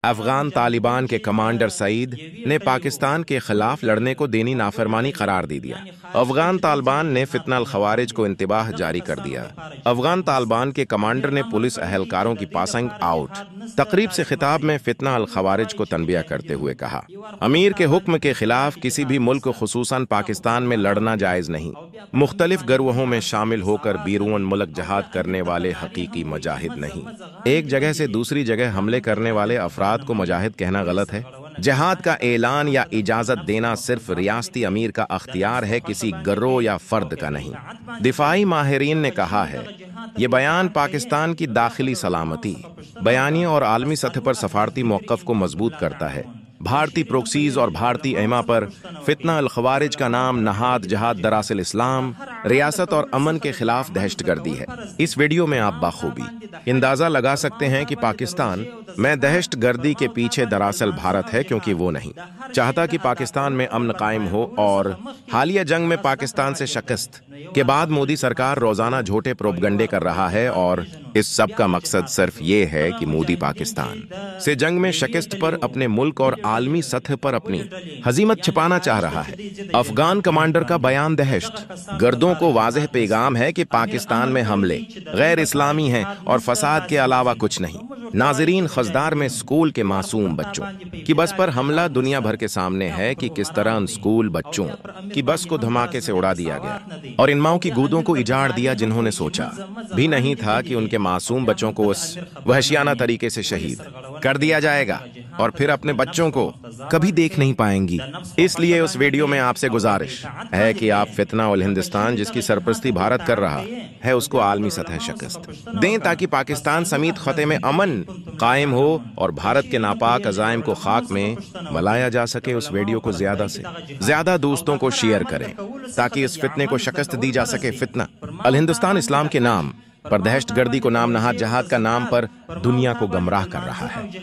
افغان طالبان کے کمانڈر سعید نے پاکستان کے خلاف لڑنے کو دینی نافرمانی قرار دے دیا۔ افغان طالبان نے فتنہ الخوارج کو انتباہ جاری کر دیا۔ افغان طالبان کے کمانڈر نے پولیس اہلکاروں کی پاسنگ آؤٹ تقریب سے خطاب میں فتنہ الخوارج کو تنبیہ کرتے ہوئے کہا، امیر کے حکم کے خلاف کسی بھی ملک خصوصاً پاکستان میں لڑنا جائز نہیں۔ مختلف گروہوں میں شامل ہو کر بیرون ملک جہاد کرنے والے حقیقی مجاہد نہیں۔ ایک جگہ سے دوسری جگہ حملے کرنے والے افراد کو مجاہد کہنا غلط ہے۔ جہاد کا اعلان یا اجازت دینا صرف ریاستی امیر کا اختیار ہے، کسی گروہ یا فرد کا نہیں۔ دفاعی ماہرین نے کہا ہے، یہ بیان پاکستان کی داخلی سلامتی، بیانیے اور عالمی سطح پر سفارتی موقف کو مضبوط کرتا ہے۔ بھارتی پروکسیز اور بھارتی ایما پر فتنہ الخوارج کا نام نہاد جہاد دراصل اسلام، ریاست اور امن کے خلاف دہشت گردی ہے۔ اس ویڈیو میں آپ بخوبی اندازہ لگا سکتے ہیں کہ پاکستان میں دہشت گردی کے پیچھے دراصل بھارت ہے، کیونکہ وہ نہیں چاہتا کہ پاکستان میں امن قائم ہو، اور حالیہ جنگ میں پاکستان سے شکست کے بعد مودی سرکار روزانہ جھوٹے پروپگنڈے کر رہا ہے، اور اس سب کا مقصد صرف یہ ہے کہ مودی پاکستان سے جنگ میں شکست پر اپنے ملک اور عالمی سطح پر اپنی ہزیمت چھپانا چاہ رہا ہے۔ افغان کمانڈر کا بیان دہشت گردوں کو واضح پیغام ہے کہ پاکستان میں حملے غیر اسلامی ہیں اور فساد کے علاوہ کچھ نہیں۔ ناظرین، خزدار میں اسکول کے معصوم بچوں کی بس پر حملہ دنیا بھر کے سامنے ہے کہ کس طرح اسکول بچوں کی بس کو دھماکے سے اڑا دیا گیا اور ان ماؤں کی گودوں کو اجاڑ دیا جنہوں نے سوچا بھی نہیں تھا کہ ان کے معصوم بچوں کو اس وحشیانہ طریقے سے شہید کر دیا جائے گا، اور پھر اپنے بچوں کو کبھی دیکھ نہیں پائیں گی۔ اس لیے اس ویڈیو میں آپ سے گزارش ہے کہ آپ فتنہ الہندوستان، جس کی سرپرستی بھارت کر رہا ہے، اس کو عالمی سطح شکست دیں تاکہ پاکستان سمیت خطے میں امن قائم ہو اور بھارت کے ناپاک عزائم کو خاک میں ملایا جا سکے۔ اس ویڈیو کو زیادہ سے زیادہ دوستوں کو شیئر کریں تاکہ اس فتنے کو شکست دی جا سکے۔ فتنہ الہندوستان اسلام کے نام پر دہشت گردی کو نام نہاد جہاد کا نام پر دنیا کو گمراہ کر رہا ہے۔